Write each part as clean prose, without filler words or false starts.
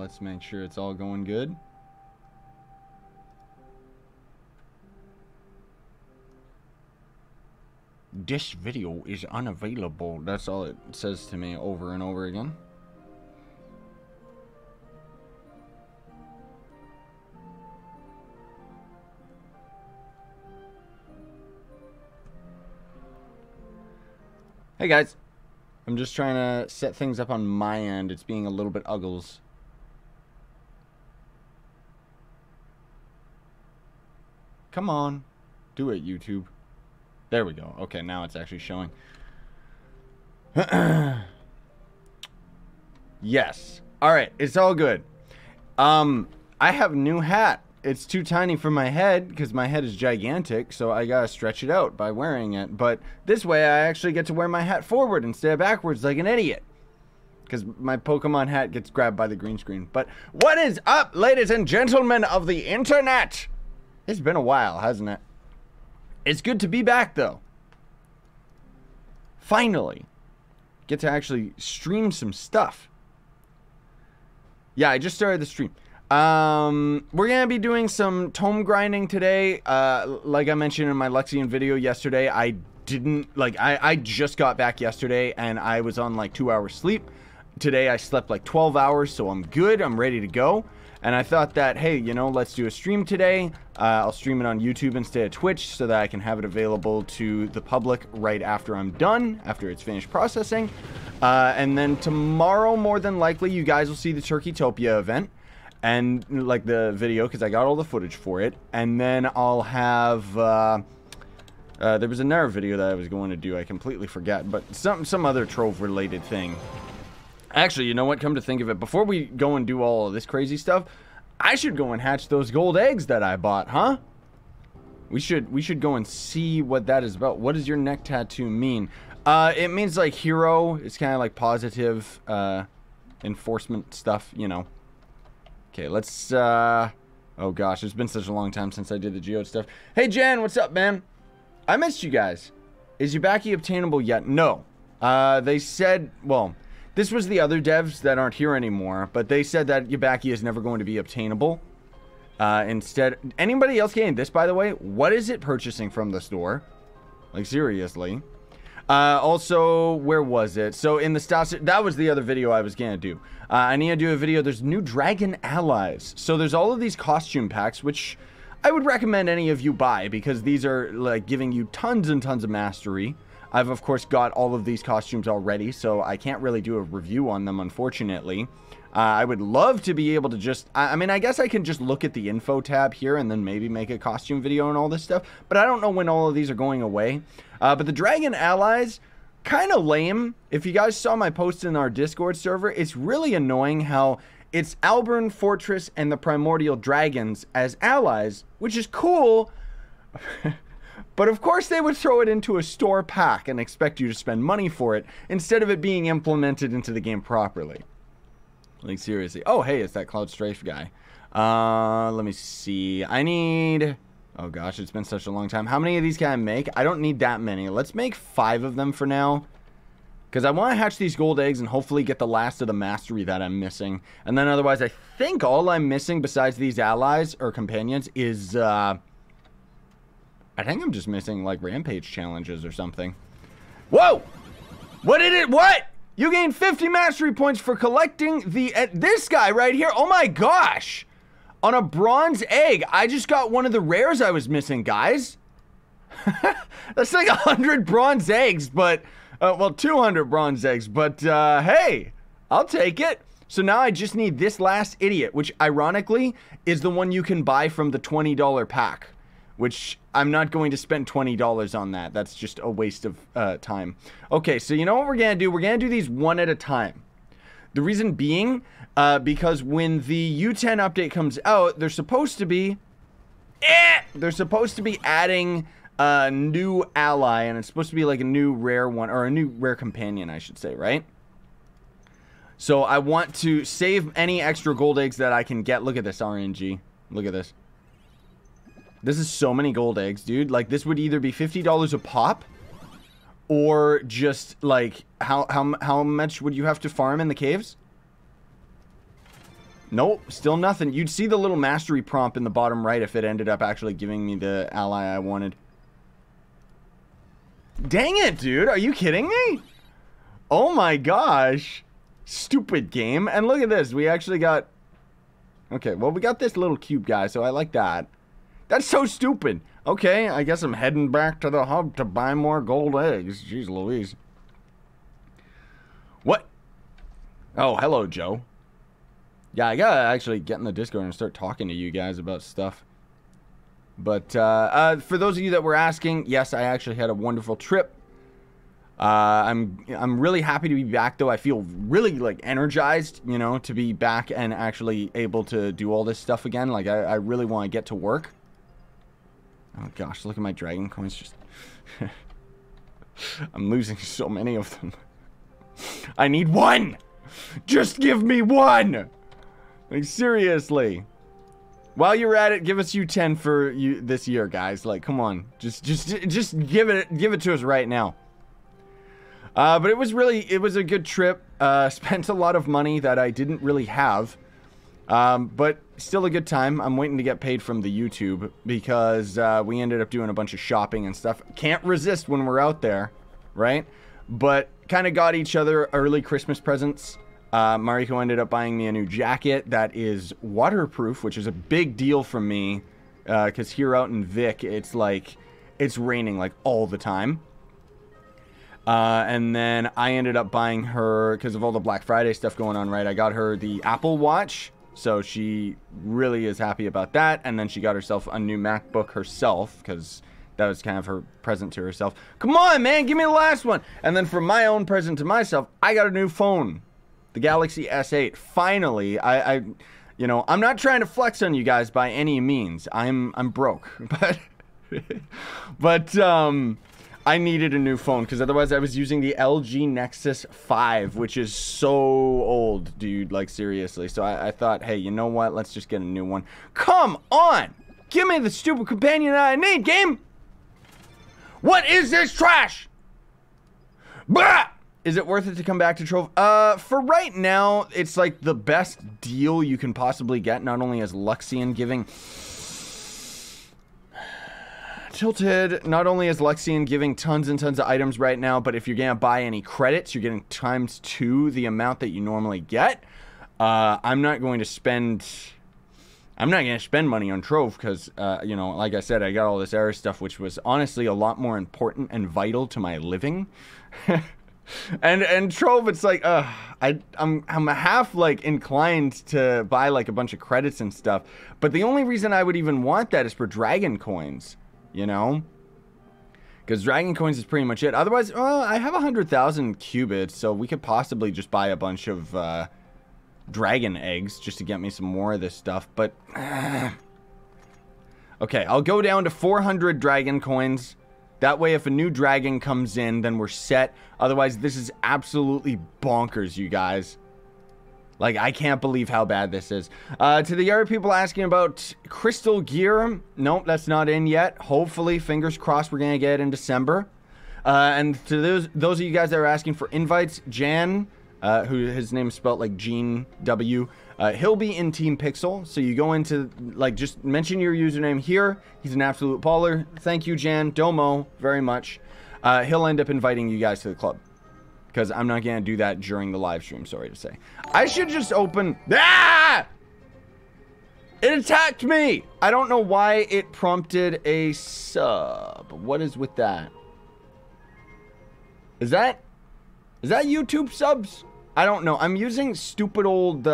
let's make sure it's all going good. This video is unavailable. That's all it says to me over and over again. Hey guys, I'm just trying to set things up on my end. It's being a little bit uggles. Come on, do it, YouTube. There we go. Okay, now it's actually showing. Yes. All right, it's all good. I have a new hat. It's too tiny for my head because my head is gigantic, so I gotta stretch it out by wearing it. But this way, I actually get to wear my hat forward instead of backwards like an idiot. Because my Pokemon hat gets grabbed by the green screen. But what is up, ladies and gentlemen of the internet? It's been a while, hasn't it? It's good to be back, though. Finally. Get to actually stream some stuff. Yeah, I just started the stream. We're gonna be doing some tome grinding today. Like I mentioned in my Lexian video yesterday, I just got back yesterday and I was on like 2 hours sleep. Today I slept like 12 hours, so I'm good. I'm ready to go. And I thought that, hey, you know, let's do a stream today. I'll stream it on YouTube instead of Twitch so that I can have it available to the public right after I'm done, after it's finished processing. And then tomorrow, more than likely, you guys will see the Turkeytopia event. And, like, the video, because I got all the footage for it. And then I'll have, there was another video that I was going to do. I completely forgot. But some other Trove-related thing. Actually, you know what? Come to think of it, before we go and do all of this crazy stuff, I should go and hatch those gold eggs that I bought, huh? We should go and see what that is about. What does your neck tattoo mean? It means, like, hero. It's kind of like positive, enforcement stuff, you know. Okay, let's, oh gosh, it's been such a long time since I did the geode stuff. Hey, Jen, what's up, man? I missed you guys. Is Yubaki obtainable yet? No. They said, well, this was the other devs that aren't here anymore, but they said that Yubaki is never going to be obtainable. Instead, anybody else getting this, by the way? What is it purchasing from the store? Like, seriously. Also, where was it? So, in the stats, that was the other video I was gonna do. I need to do a video. There's new dragon allies. So, there's all of these costume packs, which I would recommend any of you buy, because these are, like, giving you tons and tons of mastery. I've, of course, got all of these costumes already, so I can't really do a review on them, unfortunately. I would love to be able to just... I mean, I guess I can just look at the info tab here and then maybe make a costume video and all this stuff, but I don't know when all of these are going away. But the Dragon Allies, kind of lame. If you guys saw my post in our Discord server, it's really annoying how it's Alburn Fortress and the Primordial Dragons as allies, which is cool... But of course they would throw it into a store pack and expect you to spend money for it instead of it being implemented into the game properly. Like, seriously. Oh, hey, it's that Cloud Strafe guy. Let me see. I need... Oh gosh, it's been such a long time. How many of these can I make? I don't need that many. Let's make 5 of them for now. Because I want to hatch these gold eggs and hopefully get the last of the mastery that I'm missing. And then otherwise, I think all I'm missing besides these allies or companions is... I think I'm just missing, like, rampage challenges or something. Whoa! What did it? What? You gained 50 mastery points for collecting the... this guy right here. Oh my gosh! On a bronze egg. I just got one of the rares I was missing, guys. That's like 100 bronze eggs, but... well, 200 bronze eggs, but, hey! I'll take it. So now I just need this last idiot, which, ironically, is the one you can buy from the $20 pack. Which I'm not going to spend $20 on that. That's just a waste of time. Okay, so you know what we're going to do? We're going to do these one at a time. The reason being, because when the U10 update comes out, they're supposed to be... they're supposed to be adding a new ally, and it's supposed to be like a new rare one, or a new rare companion, I should say, right? So I want to save any extra gold eggs that I can get. Look at this RNG. Look at this. This is so many gold eggs, dude. Like, this would either be $50 a pop, or just, like, how much would you have to farm in the caves? Nope, still nothing. You'd see the little mastery prompt in the bottom right if it ended up actually giving me the ally I wanted. Dang it, dude. Are you kidding me? Oh my gosh. Stupid game. And look at this. We actually got... Okay, well, we got this little cube guy, so I like that. That's so stupid. Okay, I guess I'm heading back to the hub to buy more gold eggs. Jeez Louise. What? Oh, hello, Joe. Yeah, I gotta actually get in the Discord and start talking to you guys about stuff. But for those of you that were asking, yes, I actually had a wonderful trip. I'm really happy to be back, though. I feel really, like, energized, you know, to be back and actually able to do all this stuff again. Like, I really want to get to work. Oh, gosh, look at my dragon coins. Just I'm losing so many of them. I need one! Just give me one! Like, seriously. While you're at it, give us you 10 for you this year, guys. Like, come on. Just give it to us right now. But it was a good trip. Spent a lot of money that I didn't really have. But still a good time. I'm waiting to get paid from the YouTube because we ended up doing a bunch of shopping and stuff. Can't resist when we're out there, right? But kind of got each other early Christmas presents. Mariko ended up buying me a new jacket that is waterproof, which is a big deal for me because here out in Vic, it's like, it's raining like all the time. And then I ended up buying her, because of all the Black Friday stuff going on, right? I got her the Apple Watch, so she really is happy about that. And then she got herself a new MacBook herself, because that was kind of her present to herself. Come on, man, give me the last one. And then for my own present to myself, I got a new phone. The Galaxy S8. Finally, you know, I'm not trying to flex on you guys by any means. I'm broke, but I needed a new phone because otherwise I was using the LG Nexus 5, which is so old, dude. Like, seriously. So I thought, hey, you know what? Let's just get a new one. Come on, give me the stupid companion I need, game. What is this trash? Bah! Is it worth it to come back to Trove? For right now, it's like the best deal you can possibly get. Not only is Luxian giving... Tilted, not only is Luxian giving tons and tons of items right now, but if you're gonna buy any credits, you're getting ×2 the amount that you normally get. I'm not going to spend money on Trove because, you know, like I said, I got all this error stuff, which was honestly a lot more important and vital to my living. And Trove, it's like, I'm half like inclined to buy like a bunch of credits and stuff, but the only reason I would even want that is for dragon coins, you know, because dragon coins is pretty much it. Otherwise, I have 100,000 qubits, so we could possibly just buy a bunch of dragon eggs just to get me some more of this stuff. But okay, I'll go down to 400 dragon coins. That way, if a new dragon comes in, then we're set. Otherwise, this is absolutely bonkers, you guys. Like, I can't believe how bad this is. To the other people asking about crystal gear, nope, that's not in yet. Hopefully, fingers crossed, we're going to get it in December. And to those of you guys that are asking for invites, Jan, who his name is spelled like Gene W, he'll be in Team Pixel, so you go into, like, just mention your username here. He's an absolute baller. Thank you, Jan. Domo, very much. He'll end up inviting you guys to the club, because I'm not going to do that during the live stream, sorry to say. I should just open... Ah! It attacked me! I don't know why it prompted a sub. What is with that? Is that YouTube subs? I don't know. I'm using stupid old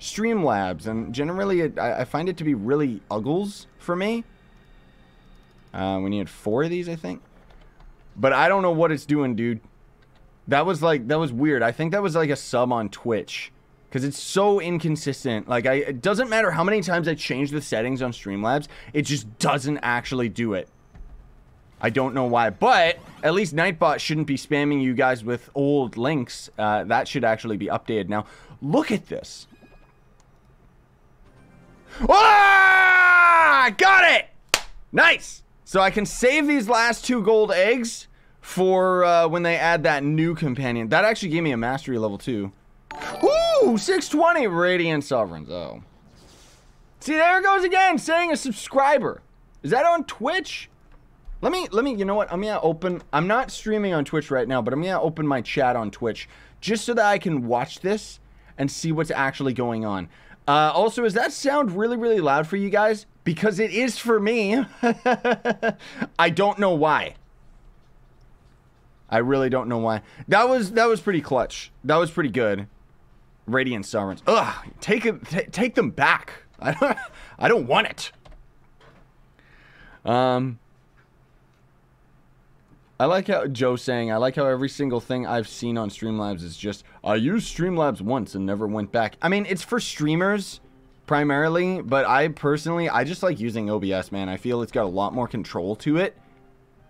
Streamlabs, and generally I find it to be really uggles for me. We need 4 of these, I think. But I don't know what it's doing, dude. That was weird. I think that was like a sub on Twitch, because it's so inconsistent. Like, it doesn't matter how many times I change the settings on Streamlabs, it just doesn't actually do it. I don't know why, but at least Nightbot shouldn't be spamming you guys with old links. That should actually be updated now. Look at this. Ah! Got it! Nice! So I can save these last 2 gold eggs for when they add that new companion. That actually gave me a mastery level too. Woo! Ooh, 620 Radiant Sovereigns. Oh. See, there it goes again, saying a subscriber. Is that on Twitch? Let me, you know what? I'm gonna open, I'm not streaming on Twitch right now, but I'm gonna open my chat on Twitch just so that I can watch this and see what's actually going on. Also, does that sound really, really loud for you guys? Because it is for me. I don't know why. I really don't know why. That was pretty clutch. That was pretty good. Radiant Sovereigns. Ugh, take them back. I don't want it. I like how Joe's saying, I like how every single thing I've seen on Streamlabs is just, I used Streamlabs once and never went back. I mean, it's for streamers primarily, but I personally, I just like using OBS, man. I feel it's got a lot more control to it.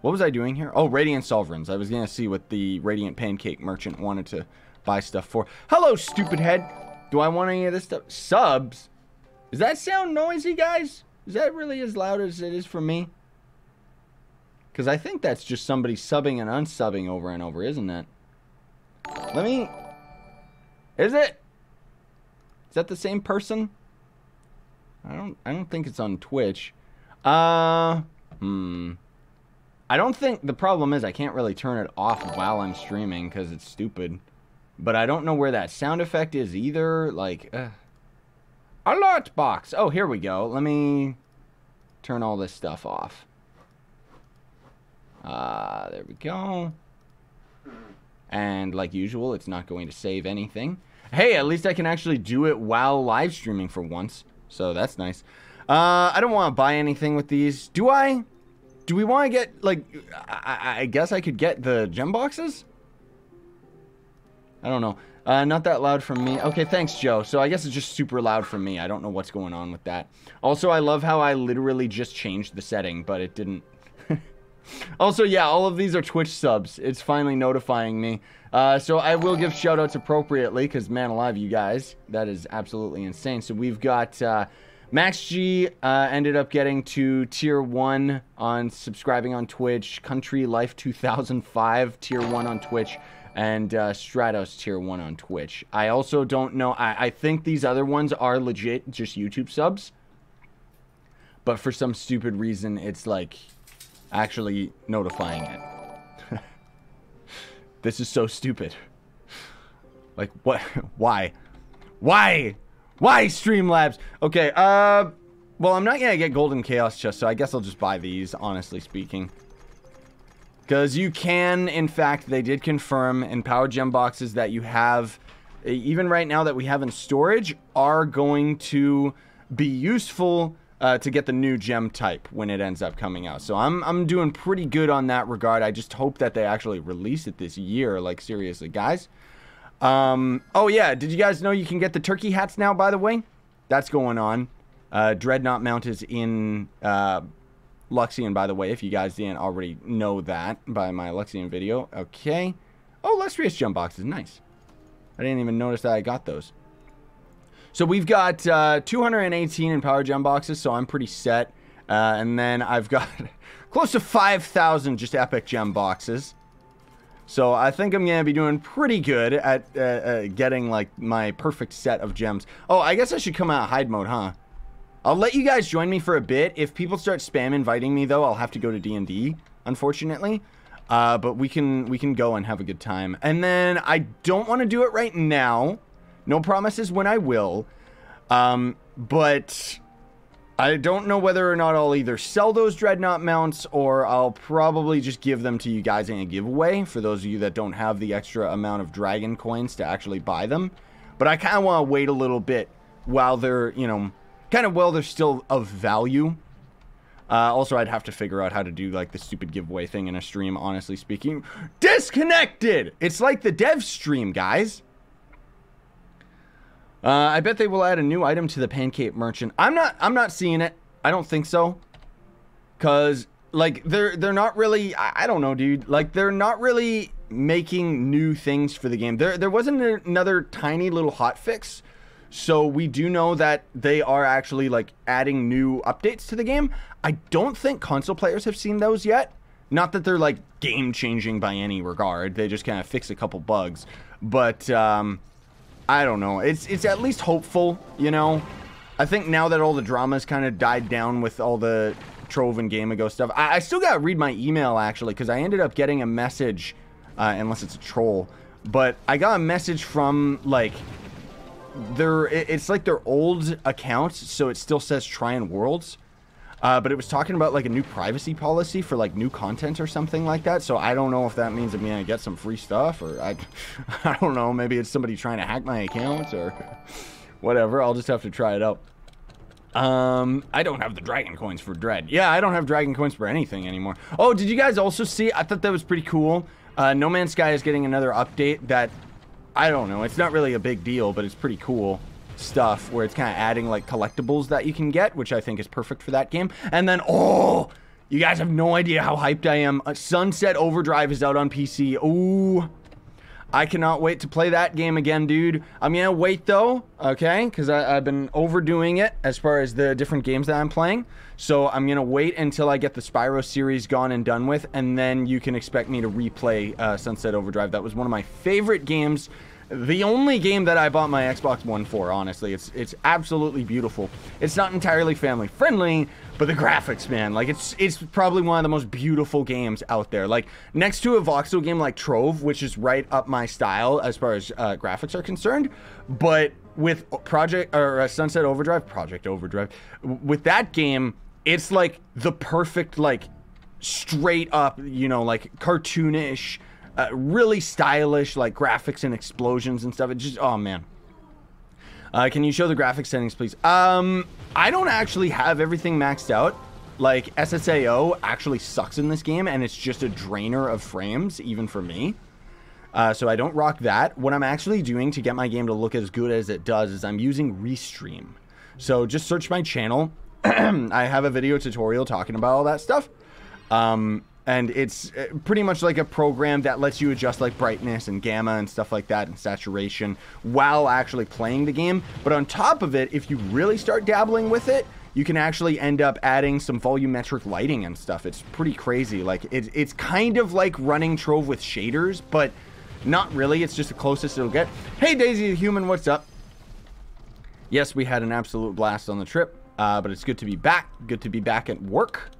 What was I doing here? Oh, Radiant Sovereigns. I was going to see what the Radiant Pancake Merchant wanted to buy stuff for. Hello, stupid head. Do I want any of this stuff? Subs? Does that sound noisy, guys? Is that really as loud as it is for me? Because I think that's just somebody subbing and unsubbing over and over, isn't it? Let me... Is it? Is that the same person? I don't think it's on Twitch. I don't think... The problem is I can't really turn it off while I'm streaming because it's stupid. But I don't know where that sound effect is either. Like, alert box. Oh, here we go. Let me turn all this stuff off. There we go. And like usual, it's not going to save anything. Hey, at least I can actually do it while live streaming for once. So that's nice. I don't want to buy anything with these. Do I? Do we want to get, like, I guess I could get the gem boxes? I don't know. Not that loud from me. Okay, thanks, Joe. So I guess it's just super loud from me. I don't know what's going on with that. Also, I love how I literally just changed the setting, but it didn't. Also, yeah, all of these are Twitch subs. It's finally notifying me. So I will give shoutouts appropriately, because, man alive, you guys. That is absolutely insane. So we've got Max G ended up getting to Tier 1 on subscribing on Twitch. Country Life 2005, Tier 1 on Twitch. And Stratos Tier 1 on Twitch. I also don't know. I think these other ones are legit just YouTube subs. But for some stupid reason, it's like... actually notifying it. This is so stupid. Like, what? Why? Why Streamlabs? Okay, well, I'm not gonna get Golden Chaos Chest, so I guess I'll just buy these, honestly speaking. Because you can, in fact, they did confirm in Power Gem boxes that you have, even right now that we have in storage, are going to be useful to get the new gem type when it ends up coming out. So I'm doing pretty good on that regard. I just hope that they actually release it this year. Like, seriously, guys. Oh, yeah. Did you guys know you can get the turkey hats now, by the way? That's going on. Dreadnought mount is in Luxion, by the way, if you guys didn't already know that by my Luxion video. Okay. Oh, Lustrious gem boxes. Nice. I didn't even notice that I got those. So we've got 218 in Power Gem boxes, so I'm pretty set. And then I've got close to 5,000 just Epic Gem boxes. So I think I'm going to be doing pretty good at getting, like, my perfect set of gems. Oh, I guess I should come out of hide mode, huh? I'll let you guys join me for a bit. If people start spam inviting me, though, I'll have to go to D&D, unfortunately. But we can go and have a good time. And then I don't want to do it right now. No promises when I will, but I don't know whether or not I'll either sell those Dreadnought mounts or I'll probably just give them to you guys in a giveaway for those of you that don't have the extra amount of dragon coins to actually buy them. But I kind of want to wait a little bit while they're, you know, kind of while they're still of value. Also, I'd have to figure out how to do, like, the stupid giveaway thing in a stream, honestly speaking. Disconnected! It's like the dev stream, guys. I bet they will add a new item to the Pancake Merchant. I'm not seeing it. I don't think so. Cause like they're not really, I don't know, dude. Like they're not really making new things for the game. There wasn't another tiny little hotfix. So we do know that they are actually like adding new updates to the game. I don't think console players have seen those yet. Not that they're like game changing by any regard. They just kind of fix a couple bugs. But I don't know. It's at least hopeful, you know. I think now that all the drama's kind of died down with all the Trove and Game Ago stuff, I still gotta read my email, actually, because I ended up getting a message, unless it's a troll, but I got a message from, like, it's like their old accounts, so it still says Tryon Worlds, but it was talking about, like, a new privacy policy for, like, new content or something like that, so I don't know if that means I'm gonna get some free stuff, or I don't know, maybe it's somebody trying to hack my accounts, or whatever. I'll just have to try it out. I don't have the dragon coins for Dread. Yeah, I don't have dragon coins for anything anymore. Oh, did you guys also see? I thought that was pretty cool. No Man's Sky is getting another update that, I don't know, it's not really a big deal, but it's pretty cool stuff where it's kind of adding, like, collectibles that you can get, which I think is perfect for that game. And then, oh, you guys have no idea how hyped I am. Sunset Overdrive is out on PC. Ooh. I cannot wait to play that game again, dude. I'm gonna wait, though, okay? Because I've been overdoing it as far as the different games that I'm playing. So I'm gonna wait until I get the Spyro series gone and done with, and then you can expect me to replay Sunset Overdrive. That was one of my favorite games. The only game that I bought my Xbox One for, honestly. It's absolutely beautiful. It's not entirely family friendly, but the graphics, man, like, it's probably one of the most beautiful games out there. Like, next to a voxel game like Trove, which is right up my style as far as graphics are concerned, but with Sunset Overdrive, Project Overdrive, with that game, it's like the perfect, like, straight up, you know, like, cartoonish, really stylish, like, graphics and explosions and stuff. It just, oh man. Can you show the graphics settings, please? I don't actually have everything maxed out. Like, SSAO actually sucks in this game, and it's just a drainer of frames, even for me. So I don't rock that. What I'm actually doing to get my game to look as good as it does is I'm using Restream. So just search my channel. I have a video tutorial talking about all that stuff. And it's pretty much like a program that lets you adjust, like, brightness and gamma and stuff like that and saturation while actually playing the game. But on top of it, if you really start dabbling with it, you can actually end up adding some volumetric lighting and stuff. It's pretty crazy. Like, it's kind of like running Trove with shaders, but not really. It's just the closest it'll get. Hey, Daisy the Human, what's up? Yes, we had an absolute blast on the trip, but it's good to be back. Good to be back at work.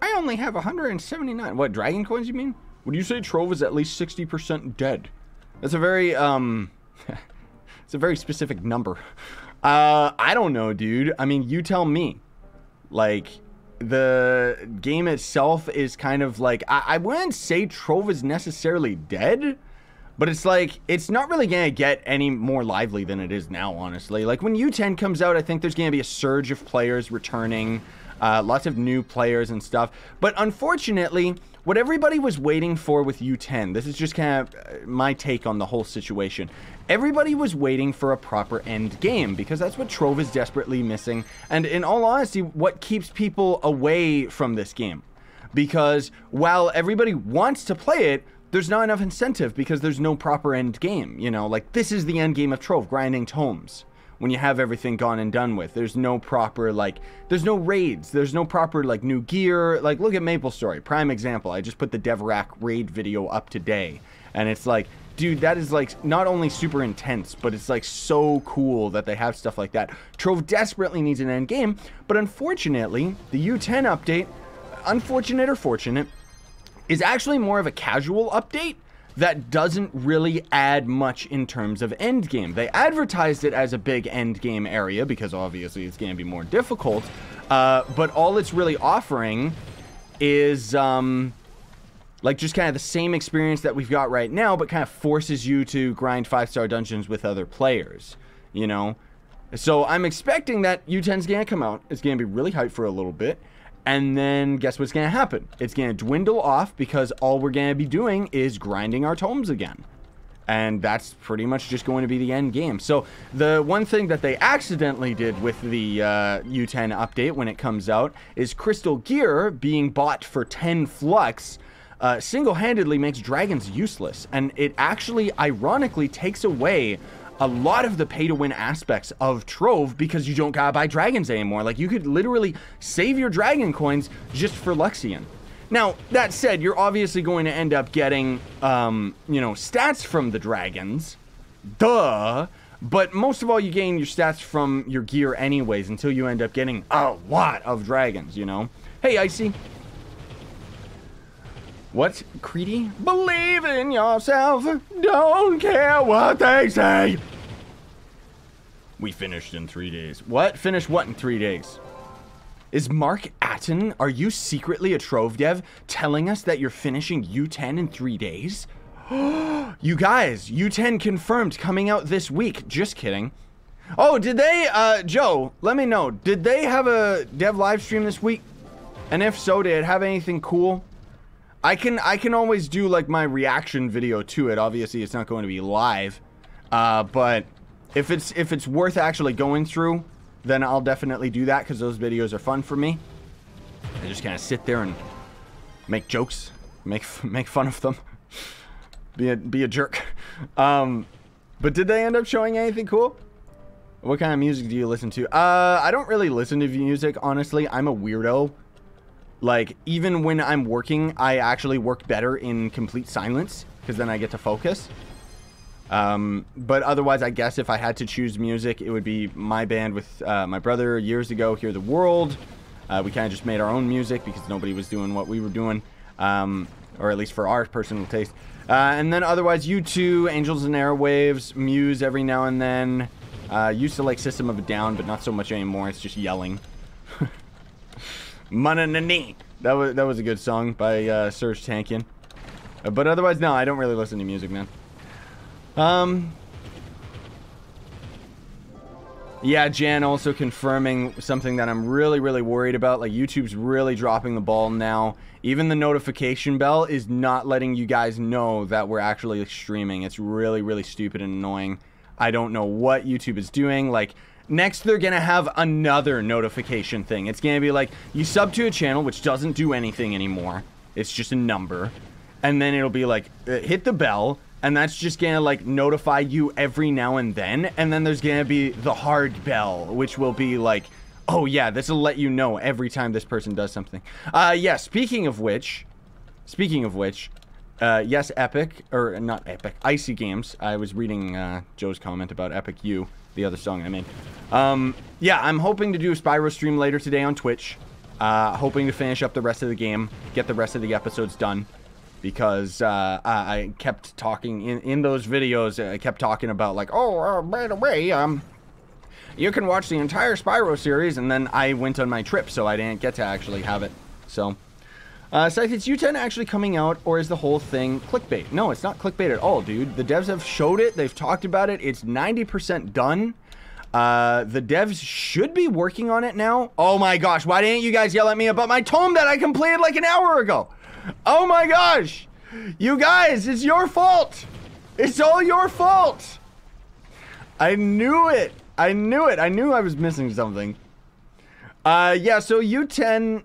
I only have 179. What, dragon coins, you mean? Would you say Trove is at least 60% dead? That's a very, it's a very specific number. I don't know, dude. I mean, you tell me. Like, the game itself is kind of like, I wouldn't say Trove is necessarily dead, but it's like, it's not really gonna get any more lively than it is now, honestly. Like, when U10 comes out, I think there's gonna be a surge of players returning. Lots of new players and stuff. But unfortunately, what everybody was waiting for with U10, this is just kind of my take on the whole situation. Everybody was waiting for a proper end game, because that's what Trove is desperately missing. And in all honesty, what keeps people away from this game. Because while everybody wants to play it, there's not enough incentive because there's no proper end game. You know, like, this is the end game of Trove, grinding tomes. When you have everything gone and done with, there's no proper, like, there's no raids, there's no proper, like, new gear. Like, look at MapleStory, prime example. I just put the Devorak raid video up today, and it's like, dude, that is, like, not only super intense, but it's, like, so cool that they have stuff like that. Trove desperately needs an end game, but unfortunately, the U10 update, unfortunate or fortunate, is actually more of a casual update that doesn't really add much in terms of endgame. They advertised it as a big endgame area because obviously it's going to be more difficult, but all it's really offering is like just kind of the same experience that we've got right now, but kind of forces you to grind 5-star dungeons with other players, you know? So I'm expecting that U10's going to come out. It's going to be really hyped for a little bit. And then guess what's going to happen? It's going to dwindle off because all we're going to be doing is grinding our tomes again. And that's pretty much just going to be the end game. So the one thing that they accidentally did with the U10 update when it comes out is crystal gear being bought for 10 flux single-handedly makes dragons useless. And it actually, ironically, takes away a lot of the pay-to-win aspects of Trove because you don't gotta buy dragons anymore. Like, you could literally save your dragon coins just for Luxian. Now, that said, you're obviously going to end up getting, you know, stats from the dragons, Duh. But most of all, you gain your stats from your gear anyways until you end up getting a lot of dragons, you know? Hey, Icy. What's Creedy? Believe in yourself. Don't care what they say. We finished in 3 days. What? Finished what in 3 days? Is Mark Atten, are you secretly a Trove dev telling us that you're finishing U10 in 3 days? You guys, U10 confirmed coming out this week. Just kidding. Oh, did they, Joe, let me know. Did they have a dev live stream this week? And if so, did it have anything cool? I can always do like my reaction video to it. Obviously, it's not going to be live. But if it's worth actually going through, then I'll definitely do that because those videos are fun for me. I just kind of sit there and make jokes, make fun of them. Be a jerk. But did they end up showing anything cool? What kind of music do you listen to? I don't really listen to music, honestly. I'm a weirdo. Like, even when I'm working, I actually work better in complete silence, because then I get to focus. But otherwise, I guess if I had to choose music, it would be my band with my brother years ago, Hear the World. We kind of just made our own music because nobody was doing what we were doing. Or at least for our personal taste. And then otherwise, U2, Angels and Airwaves, Muse every now and then. Used to like System of a Down, but not so much anymore. It's just yelling. Mananani. That was a good song by Serge Tankian. But otherwise, no, I don't really listen to music, man. Yeah, Jan also confirming something that I'm really, really worried about. Like, YouTube's really dropping the ball now. Even the notification bell is not letting you guys know that we're actually streaming. It's really, really stupid and annoying. I don't know what YouTube is doing. Like, next they're gonna have another notification thing. It's gonna be like, you sub to a channel, which doesn't do anything anymore. It's just a number. And then it'll be like, hit the bell. And that's just gonna like notify you every now and then. And then there's gonna be the hard bell, which will be like, oh yeah, this will let you know every time this person does something. Yeah, speaking of which, yes, Epic, or not Epic, Icy Games. I was reading Joe's comment about Epic U, the other song I made. Yeah, I'm hoping to do a Spyro stream later today on Twitch. Hoping to finish up the rest of the game, get the rest of the episodes done. Because I kept talking in those videos. I kept talking about like, oh, by the way, you can watch the entire Spyro series, and then I went on my trip, so I didn't get to actually have it. So, Scythe, is U10 actually coming out, or is the whole thing clickbait? No, it's not clickbait at all, dude. The devs have showed it. They've talked about it. It's 90% done. The devs should be working on it now. Oh my gosh, why didn't you guys yell at me about my tome that I completed like an hour ago? Oh my gosh! You guys, it's your fault! It's all your fault! I knew it! I knew it! I knew I was missing something. Yeah, so U10,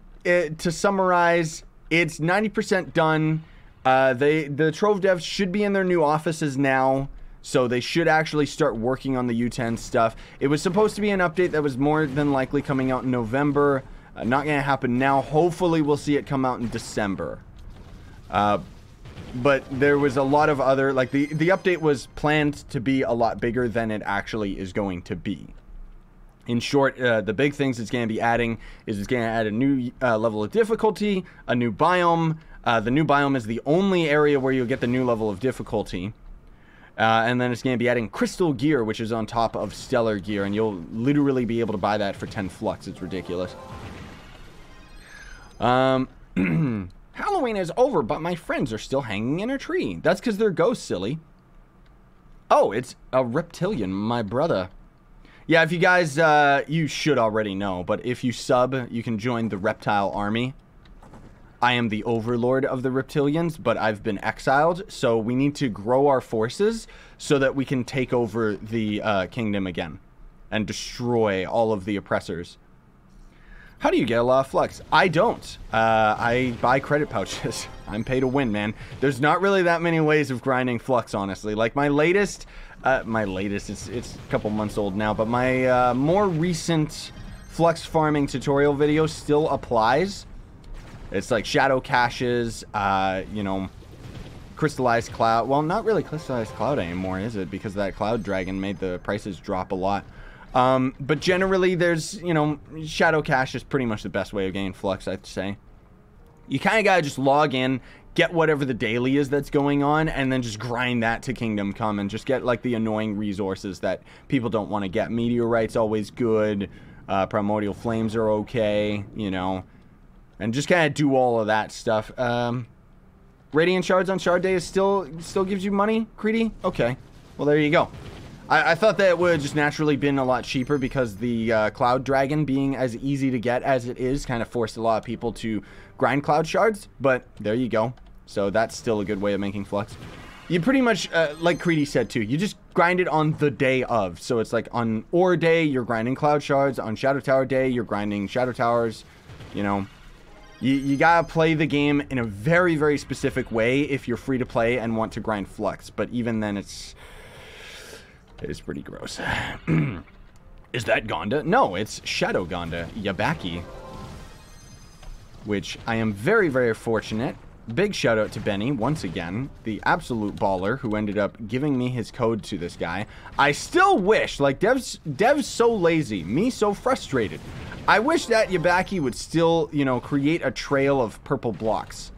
to summarize, it's 90% done. The Trove devs should be in their new offices now, so they should actually start working on the U10 stuff. It was supposed to be an update that was more than likely coming out in November. Not gonna happen now. Hopefully we'll see it come out in December. But there was a lot of other, like the update was planned to be a lot bigger than it actually is going to be. In short, the big things it's going to be adding is it's going to add a new level of difficulty, a new biome. The new biome is the only area where you'll get the new level of difficulty. And then it's going to be adding crystal gear, which is on top of stellar gear, and you'll literally be able to buy that for 10 flux. It's ridiculous. Halloween is over, but my friends are still hanging in a tree. That's because they're ghosts, silly. Oh, it's a reptilian, my brother. Yeah, if you guys, you should already know, but if you sub, you can join the reptile army. I am the overlord of the reptilians, but I've been exiled, so we need to grow our forces so that we can take over the kingdom again and destroy all of the oppressors. How do you get a lot of flux? I don't. I buy credit pouches. I'm pay to win, man. There's not really that many ways of grinding flux, honestly. Like my latest, it's a couple months old now, but my more recent flux farming tutorial video still applies. It's like shadow caches, you know, crystallized cloud. Well, not really crystallized cloud anymore, is it? Because that cloud dragon made the prices drop a lot. But generally, there's, you know, Shadow Cash is pretty much the best way of getting Flux, I'd say. You kind of got to just log in, get whatever the daily is that's going on, and then just grind that to Kingdom Come and just get, like, the annoying resources that people don't want to get. Meteorite's always good. Primordial Flames are okay, you know. And just kind of do all of that stuff. Radiant Shards on Shard Day is still gives you money, Creedy? Okay. Well, there you go. I thought that it would have just naturally been a lot cheaper because the Cloud Dragon being as easy to get as it is kind of forced a lot of people to grind Cloud Shards. But there you go. So that's still a good way of making Flux. You pretty much, like Creedy said too, you just grind it on the day of. So it's like on Ore Day, you're grinding Cloud Shards. On Shadow Tower Day, you're grinding Shadow Towers. You know, you gotta play the game in a very, very specific way if you're free to play and want to grind Flux. But even then, it is pretty gross. Is that Gonda? No, it's Shadow Gonda, Yabaki. Which I am very, very fortunate. Big shout out to Benny, once again, the absolute baller who ended up giving me his code to this guy. I still wish, like, Dev's so lazy, me so frustrated. I wish that Yabaki would still, you know, create a trail of purple blocks.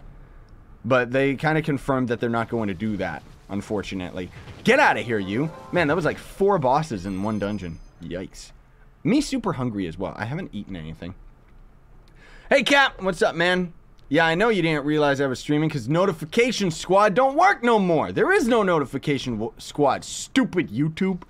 But they kind of confirmed that they're not going to do that, unfortunately. Get out of here, you. Man, that was like 4 bosses in one dungeon. Yikes. Me super hungry as well. I haven't eaten anything. Hey, Cap, what's up, man? Yeah, I know you didn't realize I was streaming because Notification Squad don't work no more. There is no Notification Squad, stupid YouTube.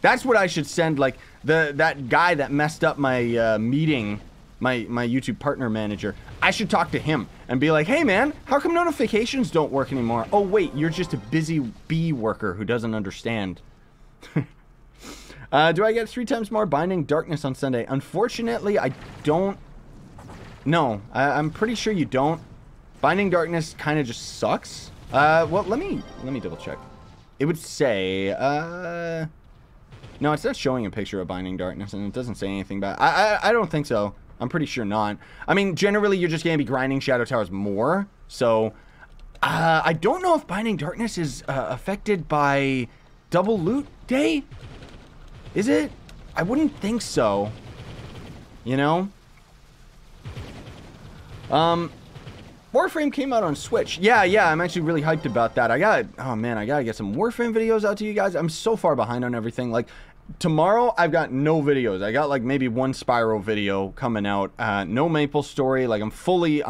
That's what I should send, like, that guy that messed up my meeting, my YouTube partner manager. I should talk to him and be like, hey, man, how come notifications don't work anymore? Oh, wait, you're just a busy bee worker who doesn't understand. Do I get 3 times more Binding Darkness on Sunday? Unfortunately, I don't. No, I'm pretty sure you don't. Binding Darkness kind of just sucks. Well, let me double check. It would say, no, it's not showing a picture of Binding Darkness, and it doesn't say anything about it. I don't think so. I'm pretty sure not. I mean, generally, you're just going to be grinding Shadow Towers more. So, I don't know if Binding Darkness is affected by Double Loot Day. Is it? I wouldn't think so. You know? Warframe came out on Switch. Yeah, I'm actually really hyped about that. Oh man, I gotta get some Warframe videos out to you guys. I'm so far behind on everything. Like, tomorrow, I've got no videos. I got like maybe 1 Spyro video coming out. No Maple Story. Like, I'm fully,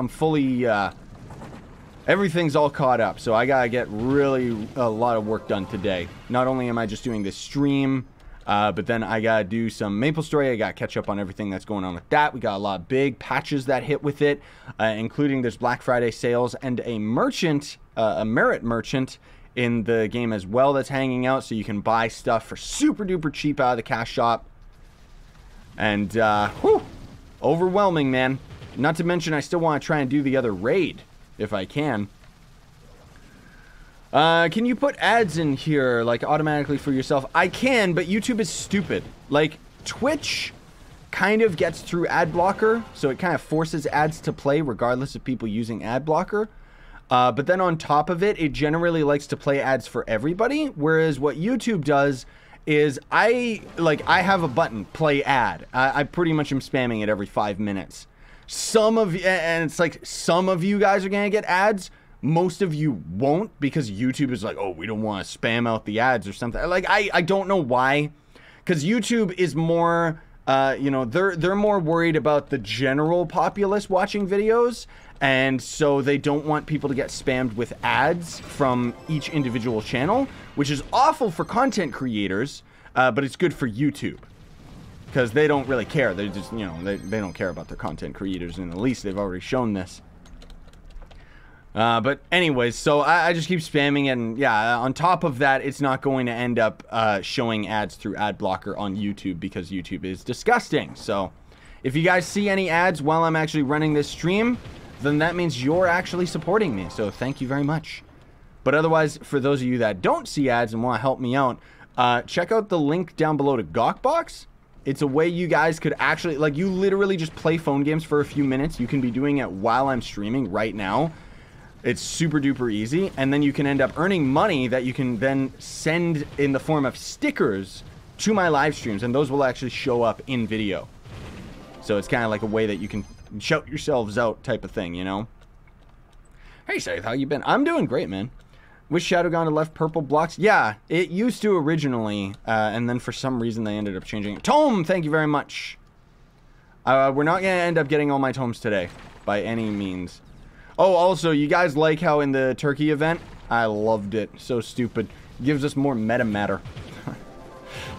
everything's all caught up. So I gotta get really a lot of work done today. Not only am I just doing this stream, but then I gotta do some Maple Story. I gotta catch up on everything that's going on with that. We got a lot of big patches that hit with it, including there's Black Friday sales and a merchant, a merit merchant in the game as well that's hanging out, so you can buy stuff for super duper cheap out of the cash shop. And whew, overwhelming, man. Not to mention I still want to try and do the other raid if I can. Can you put ads in here, like, automatically for yourself? I can, but YouTube is stupid. Like, Twitch kind of gets through ad blocker, so it kind of forces ads to play regardless of people using ad blocker. But then on top of it, it generally likes to play ads for everybody, whereas what YouTube does is I have a button, play ad. I pretty much am spamming it every 5 minutes. And it's like, some of you guys are gonna get ads. Most of you won't, because YouTube is like, oh, we don't want to spam out the ads or something. Like, I don't know why, because YouTube is more, you know, they're more worried about the general populace watching videos, and so they don't want people to get spammed with ads from each individual channel, which is awful for content creators, but it's good for YouTube, because they don't really care. They just, you know, they don't care about their content creators in the least. They've already shown this. But anyways, so I just keep spamming it, and yeah, on top of that, it's not going to end up showing ads through ad blocker on YouTube, because YouTube is disgusting. So if you guys see any ads while I'm actually running this stream, then that means you're actually supporting me, so thank you very much. But otherwise, for those of you that don't see ads and want to help me out, check out the link down below to Gawkbox. It's a way you guys could actually, like, you literally just play phone games for a few minutes. You can be doing it while I'm streaming right now. It's super duper easy, and then you can end up earning money that you can then send in the form of stickers to my live streams, and those will actually show up in video. So it's kind of like a way that you can shout yourselves out type of thing, you know? Hey, Seth, how you been? I'm doing great, man. Wish Shadow Gone to left purple blocks? Yeah, it used to originally, and then for some reason they ended up changing it. Tome, thank you very much. We're not going to end up getting all my tomes today, by any means. Oh, also, you guys like how in the turkey event, I loved it. So stupid. Gives us more meta matter.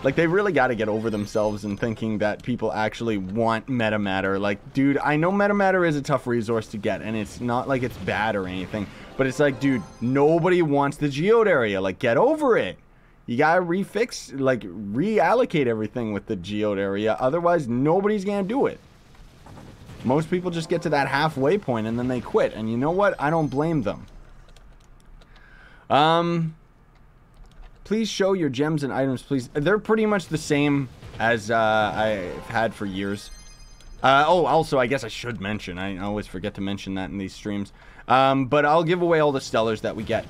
Like, they really got to get over themselves and thinking that people actually want meta matter. Like, dude, I know meta matter is a tough resource to get, and it's not like it's bad or anything. But it's like, dude, nobody wants the geode area. Like, get over it. You got to reallocate everything with the geode area. Otherwise, nobody's going to do it. Most people just get to that halfway point and then they quit. And you know what? I don't blame them. Please show your gems and items, please. They're pretty much the same as I've had for years. Oh, also, I guess I should mention. I always forget to mention that in these streams. But I'll give away all the stellars that we get.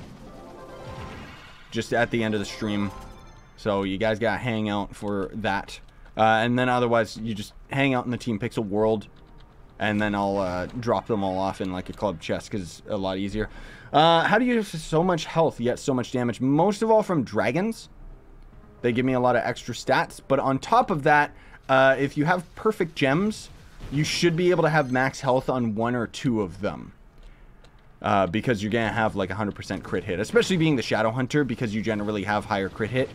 Just at the end of the stream. So you guys gotta hang out for that. And then otherwise, you just hang out in the Team Pixel world. And then I'll drop them all off in like a club chest because it's a lot easier. How do you have so much health yet so much damage? Most of all from dragons. They give me a lot of extra stats. But on top of that, if you have perfect gems, you should be able to have max health on 1 or 2 of them. Because you're going to have like 100% crit hit. Especially being the Shadow Hunter because you generally have higher crit hit.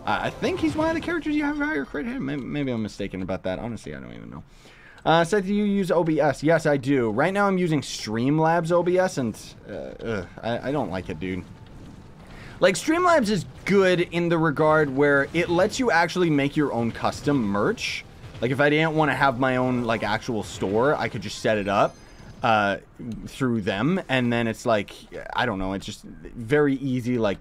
I think he's one of the characters you have higher crit hit. Maybe I'm mistaken about that. Honestly, I don't even know. Seth, do you use OBS? Yes, I do. Right now I'm using Streamlabs OBS, and I don't like it, dude. Like, Streamlabs is good in the regard where it lets you actually make your own custom merch. Like, if I didn't want to have my own, like, actual store, I could just set it up through them, and then it's like, I don't know, it's just very easy, like,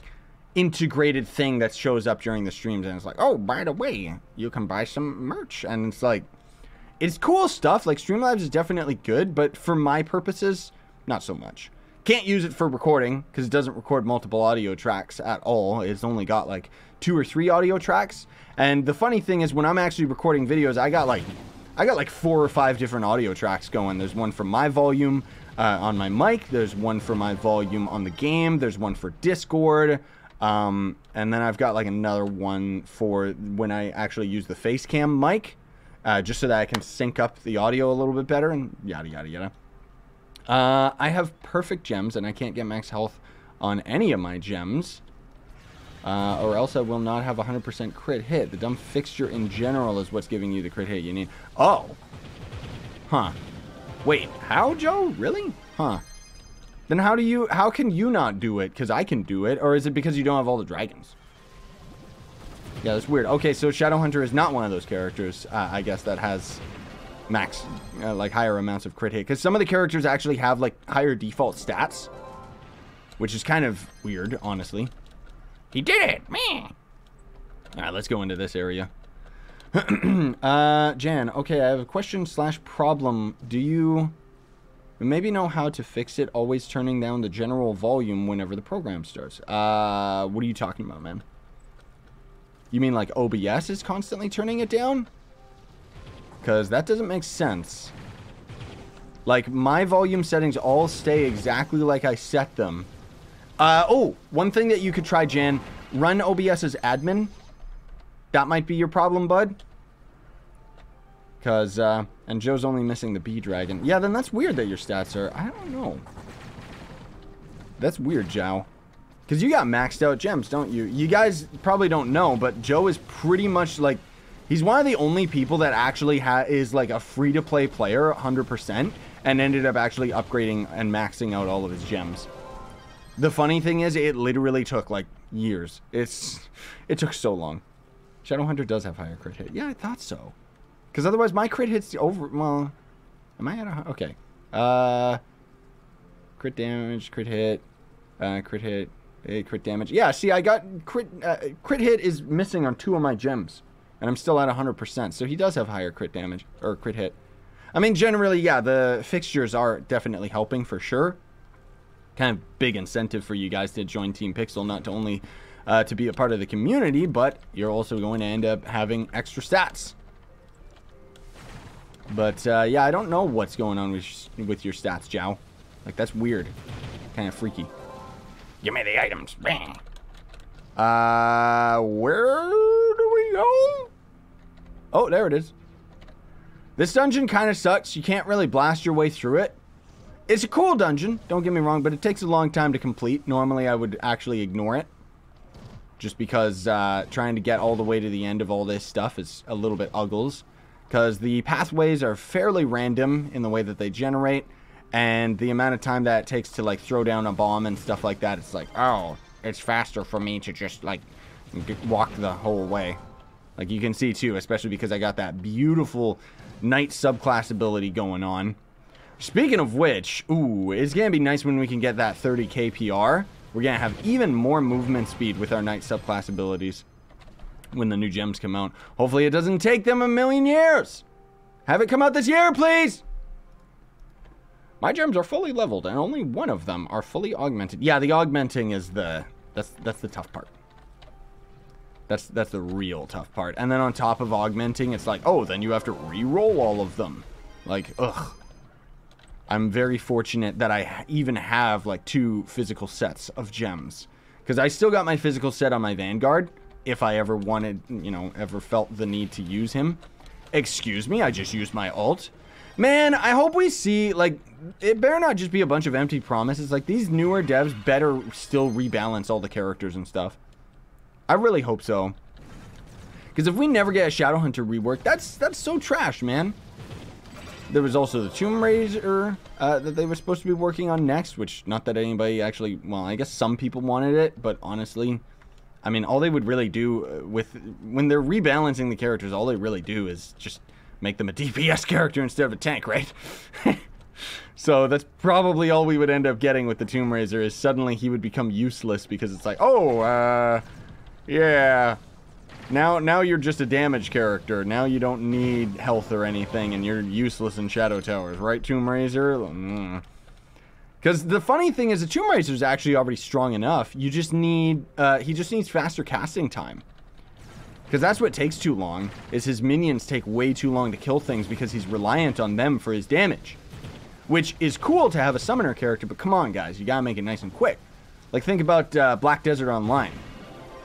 integrated thing that shows up during the streams, and it's like, oh, by the way, you can buy some merch, and it's like, it's cool stuff. Like, Streamlabs is definitely good, but for my purposes, not so much. Can't use it for recording because it doesn't record multiple audio tracks at all. It's only got like 2 or 3 audio tracks. And the funny thing is, when I'm actually recording videos, I got like 4 or 5 different audio tracks going. There's one for my volume on my mic. There's one for my volume on the game. There's one for Discord. And then I've got like another one for when I actually use the face cam mic. Just so that I can sync up the audio a little bit better and yada, yada, yada. I have perfect gems, and I can't get max health on any of my gems. Or else I will not have 100% crit hit. The dumb fixture in general is what's giving you the crit hit you need. Oh. Huh. Wait, how, Joe? Really? Huh. Then how can you not do it? Because I can do it. Or is it because you don't have all the dragons? Yeah, that's weird. Okay, so Shadowhunter is not one of those characters, I guess, that has max, like, higher amounts of crit hit. Because some of the characters actually have, like, higher default stats. Which is kind of weird, honestly. He did it! Man! Alright, let's go into this area. Jan, okay, I have a question/problem. Do you maybe know how to fix it, always turning down the general volume whenever the program starts? What are you talking about, man? You mean like OBS is constantly turning it down? Because that doesn't make sense. Like, my volume settings all stay exactly like I set them. Oh, one thing that you could try, Jan. Run OBS as admin. That might be your problem, bud. Because, and Joe's only missing the bee dragon. Yeah, then that's weird that your stats are... I don't know. That's weird, Joe. Because you got maxed out gems, don't you? You guys probably don't know, but Joe is pretty much like... He's one of the only people that actually is like a free-to-play player, 100%, and ended up actually upgrading and maxing out all of his gems. The funny thing is, it literally took like years. It took so long. Shadowhunter does have higher crit hit. Yeah, I thought so. Because otherwise my crit hit's over... Well, am I at a... Okay. Crit damage, crit hit, crit hit... crit damage. Yeah, see, I got crit hit is missing on 2 of my gems. And I'm still at 100%. So he does have higher crit damage. Or crit hit. I mean, generally, yeah, the fixtures are definitely helping for sure. kind of big incentive for you guys to join Team Pixel, not to only to be a part of the community, but you're also going to end up having extra stats. But yeah, I don't know what's going on with your stats, Jow. Like, that's weird. Kind of freaky. Give me the items. Where do we go? Oh, there it is. This dungeon kind of sucks. You can't really blast your way through it. It's a cool dungeon, don't get me wrong, but it takes a long time to complete. Normally, I would actually ignore it. Just because trying to get all the way to the end of all this stuff is a little bit uggles. Because the pathways are fairly random in the way that they generate. And the amount of time that it takes to, like, throw down a bomb and stuff like that, it's like, oh, it's faster for me to just, like, walk the whole way. Like, you can see, too, especially because I got that beautiful Knight subclass ability going on. Speaking of which, ooh, it's going to be nice when we can get that 30 KPR. We're going to have even more movement speed with our Knight subclass abilities when the new gems come out. Hopefully it doesn't take them a million years. Have it come out this year, please. My gems are fully leveled, and only one of them are fully augmented. Yeah, the augmenting is that's the tough part. That's the real tough part. And then on top of augmenting, it's like, oh, then you have to re-roll all of them. Like, ugh. I'm very fortunate that I even have, like, 2 physical sets of gems. Because I still got my physical set on my Vanguard, if I ever wanted, you know, ever felt the need to use him. Excuse me, I just used my ult. Man, I hope we see, like, it better not just be a bunch of empty promises. Like, these newer devs better still rebalance all the characters and stuff. I really hope so. Because if we never get a Shadowhunter rework, that's so trash, man. There was also the Tomb Raider that they were supposed to be working on next, which, not that anybody actually, well, I guess some people wanted it, but honestly, I mean, all they would really do when they're rebalancing the characters, all they really do is just make them a DPS character instead of a tank, right? So that's probably all we would end up getting with the Tomb Raider, is suddenly he would become useless because it's like, oh, yeah, now you're just a damage character. Now you don't need health or anything, and you're useless in Shadow Towers, right, Tomb Raider? Because the funny thing is, the Tomb Raider is actually already strong enough. You just need, he just needs faster casting time. Because that's what takes too long, is his minions take way too long to kill things because he's reliant on them for his damage. Which is cool to have a summoner character, but come on, guys, you gotta make it nice and quick. Like, think about Black Desert Online.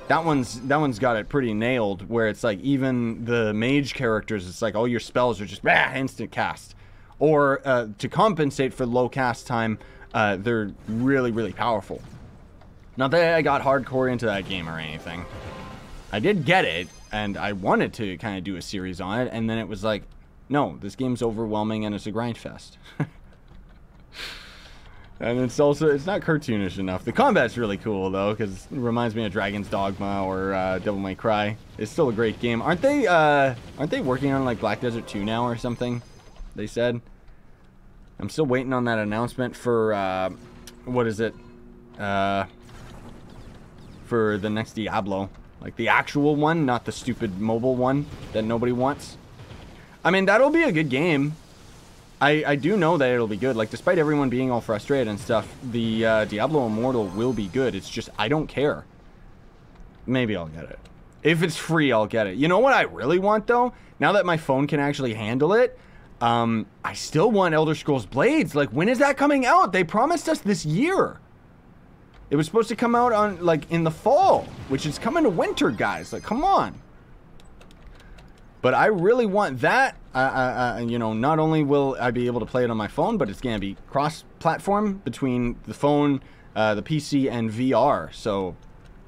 That one's got it pretty nailed, where it's like, even the mage characters, it's like all your spells are just instant cast. Or, to compensate for low cast time, they're really, really powerful. Not that I got hardcore into that game or anything. I did get it, and I wanted to kind of do a series on it, and then it was like, no, this game's overwhelming and it's a grind fest. And it's not cartoonish enough. The combat's really cool, though, because it reminds me of Dragon's Dogma or Devil May Cry. It's still a great game. Aren't they working on, like, Black Desert 2 now or something? They said. I'm still waiting on that announcement for, what is it? For the next Diablo. Like, the actual one, not the stupid mobile one that nobody wants. I mean, that'll be a good game. I do know that it'll be good. Like, despite everyone being all frustrated and stuff, the Diablo Immortal will be good. It's just, I don't care. Maybe I'll get it. If it's free, I'll get it. You know what I really want, though? Now that my phone can actually handle it, I still want Elder Scrolls Blades. Like, when is that coming out? They promised us this year. It was supposed to come out on, like, in the fall, which is coming to winter, guys. Like, come on. But I really want that. You know, not only will I be able to play it on my phone, but it's going to be cross-platform between the phone, the PC, and VR. So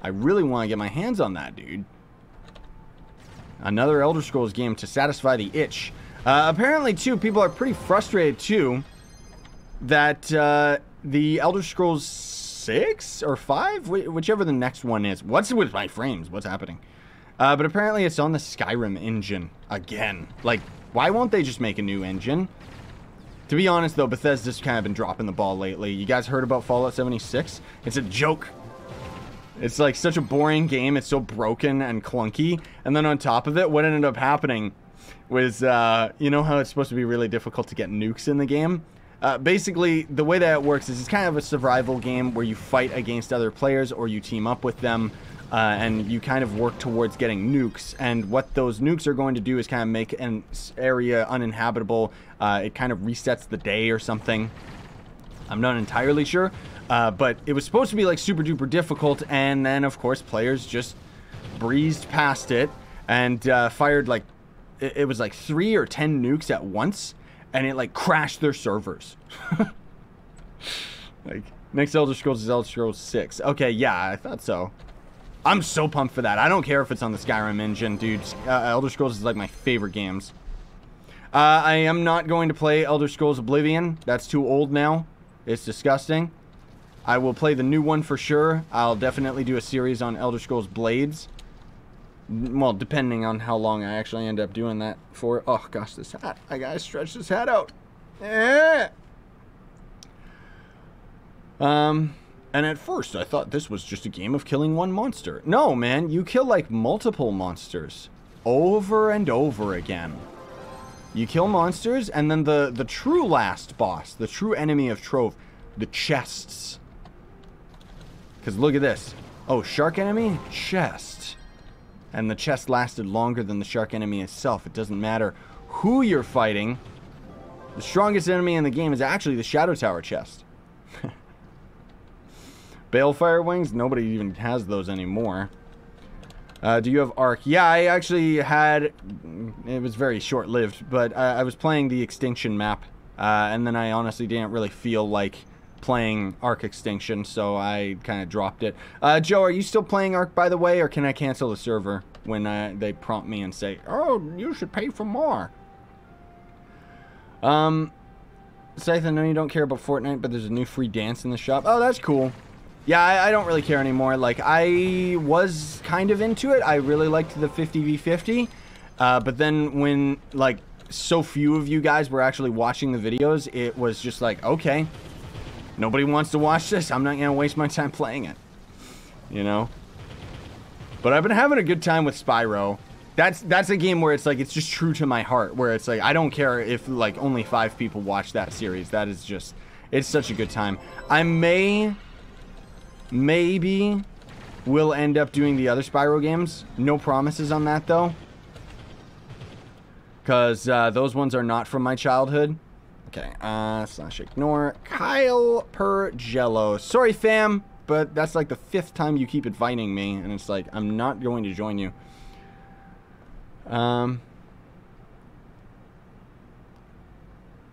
I really want to get my hands on that, dude. Another Elder Scrolls game to satisfy the itch. Apparently, too, people are pretty frustrated, too, that the Elder Scrolls 6 or 5, whichever the next one is. What's with my frames? What's happening? But apparently it's on the Skyrim engine again. Like, why won't they just make a new engine? To be honest, though, Bethesda's kind of been dropping the ball lately. You guys heard about Fallout 76? It's a joke. It's like such a boring game. It's so broken and clunky. And then on top of it, what ended up happening was, you know how it's supposed to be really difficult to get nukes in the game? Basically, the way that it works is it's kind of a survival game where you fight against other players or you team up with them, and you kind of work towards getting nukes. And what those nukes are going to do is kind of make an area uninhabitable. It kind of resets the day or something. I'm not entirely sure, but it was supposed to be like super duper difficult, and then of course players just breezed past it and fired like it was like 3 or 10 nukes at once, and it like crashed their servers. Like, next Elder Scrolls is Elder Scrolls 6. Okay, yeah, I thought so. I'm so pumped for that. I don't care if it's on the Skyrim engine, dude. Elder Scrolls is like my favorite games. I am not going to play Elder Scrolls Oblivion. That's too old now. It's disgusting. I will play the new one for sure. I'll definitely do a series on Elder Scrolls Blades. Well, depending on how long I actually end up doing that for. Oh, gosh, this hat. I gotta stretch this hat out. And at first, I thought this was just a game of killing one monster. No, man, you kill, like, multiple monsters. Over and over again. You kill monsters, and then the true last boss, the true enemy of Trove, the chests. Because look at this. Oh, shark enemy? Chest. And the chest lasted longer than the shark enemy itself. It doesn't matter who you're fighting. The strongest enemy in the game is actually the Shadow Tower chest. Balefire wings? Nobody even has those anymore. Do you have Arc? Yeah, I actually had... It was very short-lived, but I was playing the Extinction map. And then I honestly didn't really feel like playing Arc Extinction, so I kind of dropped it. Joe, are you still playing Arc, by the way, or can I cancel the server when they prompt me and say, oh, you should pay for more? Scythe, I know you don't care about Fortnite, but there's a new free dance in the shop. Oh, that's cool. Yeah, I don't really care anymore. Like, I was kind of into it. I really liked the 50v50. But then when, like, so few of you guys were actually watching the videos, it was just like, okay, nobody wants to watch this. I'm not going to waste my time playing it. You know? But I've been having a good time with Spyro. That's a game where it's like, it's just true to my heart. Where it's like, I don't care if, like, only 5 people watch that series. That is just, it's such a good time. I maybe we'll end up doing the other Spyro games. No promises on that, though. Because those ones are not from my childhood. Okay, slash ignore. Kyle per Jello. Sorry, fam, but that's like the 5th time you keep inviting me, and it's like, I'm not going to join you.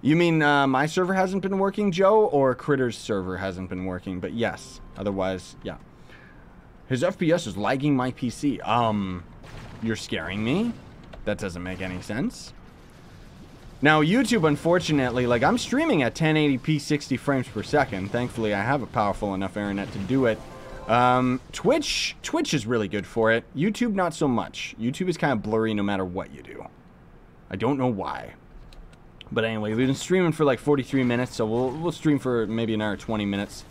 You mean my server hasn't been working, Joe, or Critter's server hasn't been working? But yes, otherwise, yeah. His FPS is lagging my PC. You're scaring me? That doesn't make any sense. Now, YouTube, unfortunately, like, I'm streaming at 1080p 60 frames per second. Thankfully, I have a powerful enough internet to do it. Twitch is really good for it. YouTube, not so much. YouTube is kind of blurry no matter what you do. I don't know why. But anyway, we've been streaming for like 43 minutes, so we'll stream for maybe another 20 minutes.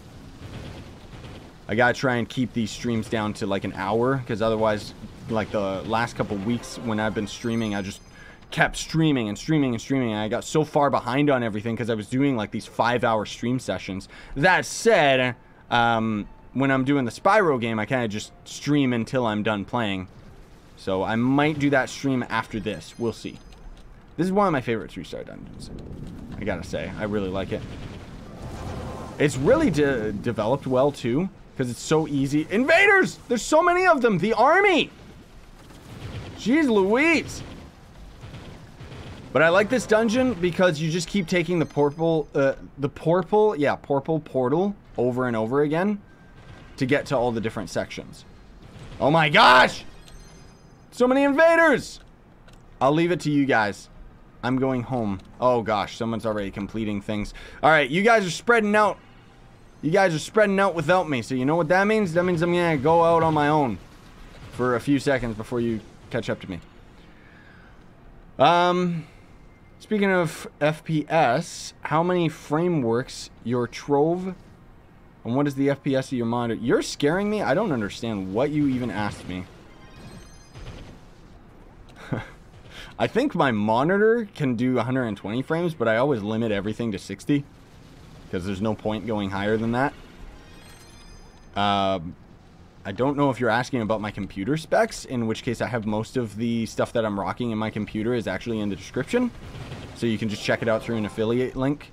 I gotta try and keep these streams down to like an hour, because otherwise, like the last couple weeks when I've been streaming, I just kept streaming and streaming and streaming, and I got so far behind on everything because I was doing like these 5-hour stream sessions. That said, when I'm doing the Spyro game, I kind of just stream until I'm done playing. So I might do that stream after this. We'll see. This is one of my favorite 3-star dungeons. I gotta say, I really like it. It's really developed well, too, because it's so easy. Invaders! There's so many of them! The army! Jeez Louise! But I like this dungeon because you just keep taking the purple portal over and over again to get to all the different sections. Oh my gosh! So many invaders! I'll leave it to you guys. I'm going home. Oh gosh, someone's already completing things. Alright, you guys are spreading out. You guys are spreading out without me. So you know what that means? That means I'm gonna go out on my own for a few seconds before you catch up to me. Speaking of FPS, how many frameworks your Trove? And what is the FPS of your monitor? You're scaring me? I don't understand what you even asked me. I think my monitor can do 120 frames, but I always limit everything to 60. because there's no point going higher than that. I don't know if you're asking about my computer specs, in which case I have most of the stuff that I'm rocking in my computer is actually in the description. So you can just check it out through an affiliate link.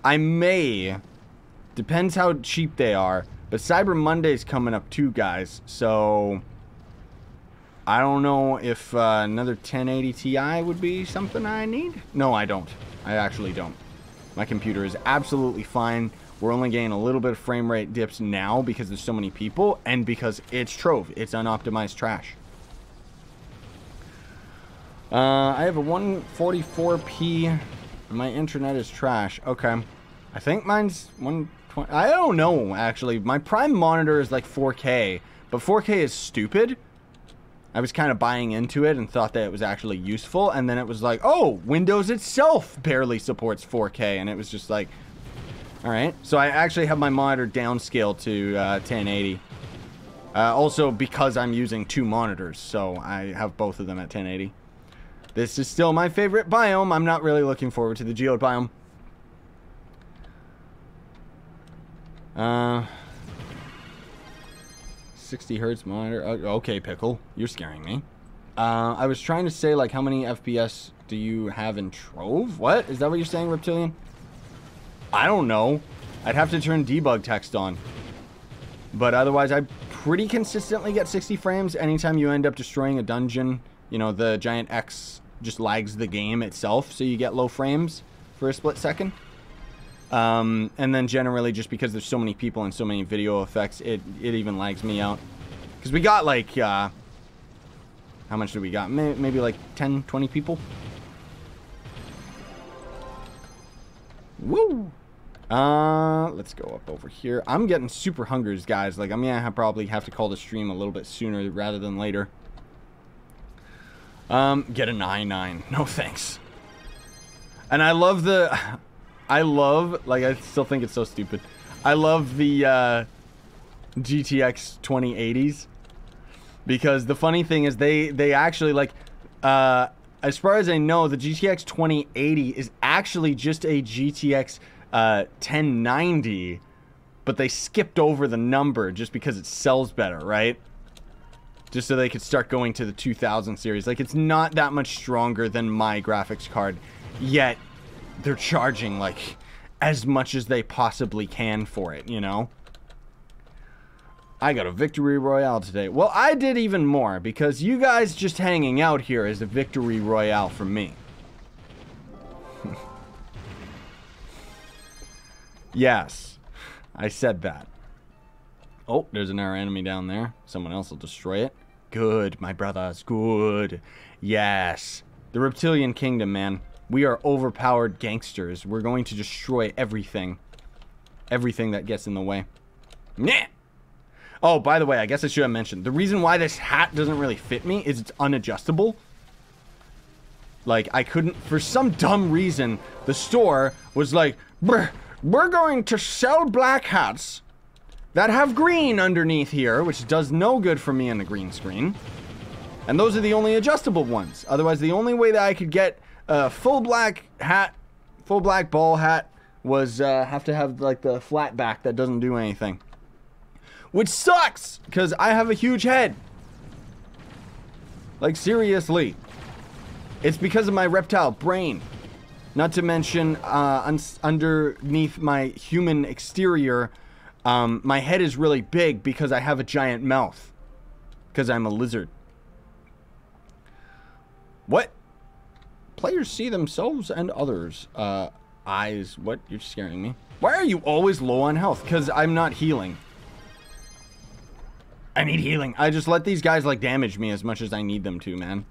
I may, depends how cheap they are, but Cyber Monday's coming up too, guys. So I don't know if another 1080 Ti would be something I need. No, I don't. I actually don't. My computer is absolutely fine. We're only getting a little bit of frame rate dips now because there's so many people and because it's Trove. It's unoptimized trash. I have a 144p. My internet is trash. Okay. I think mine's 120. I don't know, actually. My prime monitor is like 4K, but 4K is stupid. I was kind of buying into it and thought that it was actually useful, and then it was like, oh, Windows itself barely supports 4K, and it was just like, all right. So I actually have my monitor downscaled to 1080. Also because I'm using 2 monitors, so I have both of them at 1080. This is still my favorite biome. I'm not really looking forward to the geode biome. 60 hertz monitor. Okay, Pickle, you're scaring me. I was trying to say, like, how many FPS do you have in Trove? What? Is that what you're saying, Reptilian? I don't know. I'd have to turn debug text on. But otherwise, I pretty consistently get 60 frames anytime you end up destroying a dungeon. You know, the giant X just lags the game itself, so you get low frames for a split second. And then generally, just because there's so many people and so many video effects, it even lags me out. Because we got, like, how much do we got? Maybe like 10, 20 people? Woo! Let's go up over here. I'm getting super hungers, guys. Like, I'm gonna probably have to call the stream a little bit sooner rather than later. Get an i9. No thanks. And I love the... like, I still think it's so stupid. I love the, GTX 2080s. Because the funny thing is they actually, like, as far as I know, the GTX 2080 is actually just a GTX 1090, but they skipped over the number just because it sells better, right? Just so they could start going to the 2000 series. Like, it's not that much stronger than my graphics card, yet they're charging, like, as much as they possibly can for it, you know? I got a victory royale today. Well, I did even more, because you guys just hanging out here is a victory royale for me. Yes, I said that. Oh, there's another enemy down there. Someone else will destroy it. Good, my brothers, good. Yes. The Reptilian Kingdom, man. We are overpowered gangsters. We're going to destroy everything. Everything that gets in the way. Nah. Oh, by the way, I guess I should have mentioned. The reason why this hat doesn't really fit me is it's unadjustable. Like, I couldn't... For some dumb reason, the store was like, we're going to sell black hats that have green underneath here, which does no good for me in the green screen. And those are the only adjustable ones. Otherwise, the only way that I could get a full black hat, full black ball hat, was have to have, like, the flat back that doesn't do anything. Which sucks, because I have a huge head. Like, seriously. It's because of my reptile brain. Not to mention, underneath my human exterior, my head is really big because I have a giant mouth. Because I'm a lizard. What? Players see themselves and others. Eyes. What? You're scaring me. Why are you always low on health? Because I'm not healing. I need healing. I just let these guys, like, damage me as much as I need them to, man.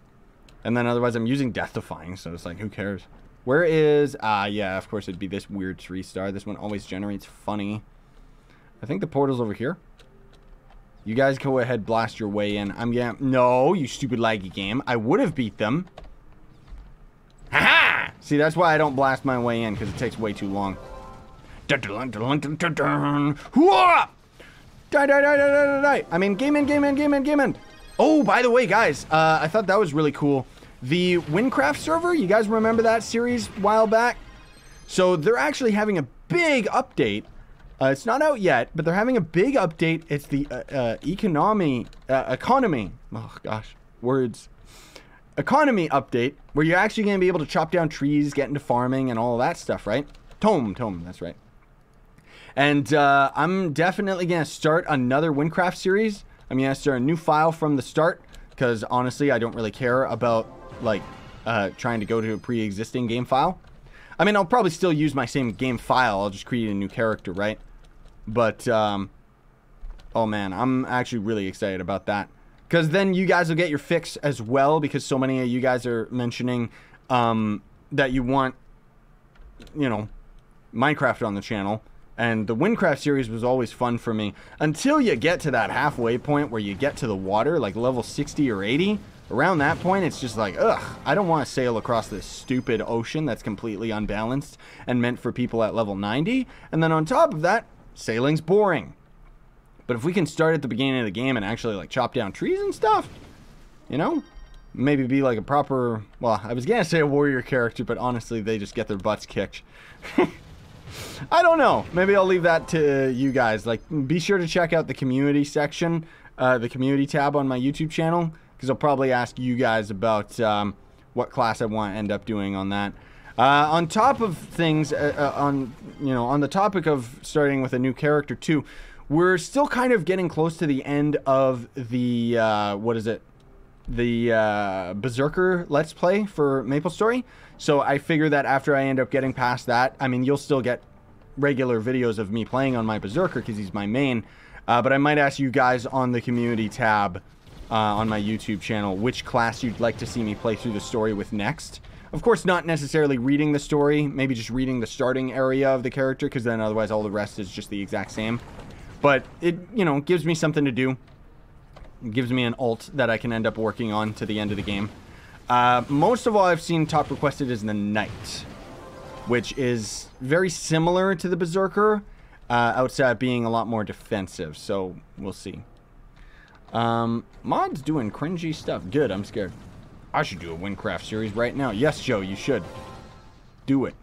And then otherwise I'm using Death Defying, so it's like, who cares? Where is... yeah, of course it'd be this weird 3-star. This one always generates funny. I think the portal's over here. You guys go ahead, blast your way in. I'm gonna... No, you stupid laggy game. I would have beat them. Ha-ha! See, that's why I don't blast my way in, because it takes way too long. Hooah! Die, die, die, die, die, die. I mean, game in. Oh, by the way, guys, I thought that was really cool. The Windcraft server, you guys remember that series a while back? So they're actually having a big update. It's not out yet, but they're having a big update. It's the economy. Oh gosh, words. Economy update, where you're actually going to be able to chop down trees, get into farming, and all of that stuff, right? Tome, that's right. And I'm definitely going to start another Windcraft series. I'm going to start a new file from the start, because honestly, I don't really care about, like, trying to go to a pre-existing game file. I mean, I'll probably still use my same game file. I'll just create a new character, right? But, oh man, I'm actually really excited about that. Because then you guys will get your fix as well, because so many of you guys are mentioning that you want, you know, Minecraft on the channel. And the Windcraft series was always fun for me. Until you get to that halfway point where you get to the water, like level 60 or 80. Around that point, it's just like, ugh, I don't want to sail across this stupid ocean that's completely unbalanced and meant for people at level 90. And then on top of that, sailing's boring. But if we can start at the beginning of the game and actually like chop down trees and stuff, you know, maybe be like a proper, well, I was gonna say a warrior character, but honestly, they just get their butts kicked. I don't know. Maybe I'll leave that to you guys. Like, be sure to check out the community section, the community tab on my YouTube channel, because I'll probably ask you guys about what class I want to end up doing on that. On top of things, on the topic of starting with a new character too, we're still kind of getting close to the end of the, the Berserker Let's Play for MapleStory. So I figure that after I end up getting past that, I mean, you'll still get regular videos of me playing on my Berserker because he's my main. But I might ask you guys on the community tab on my YouTube channel which class you'd like to see me play through the story with next. Of course, not necessarily reading the story, maybe just reading the starting area of the character, because then otherwise all the rest is just the exact same. But it, you know, gives me something to do. It gives me an alt that I can end up working on to the end of the game. Most of all I've seen top requested is the Knight, which is very similar to the Berserker, outside being a lot more defensive, so we'll see. Mod's doing cringy stuff. Good, I'm scared. I should do a Windcraft series right now. Yes, Joe, you should. Do it.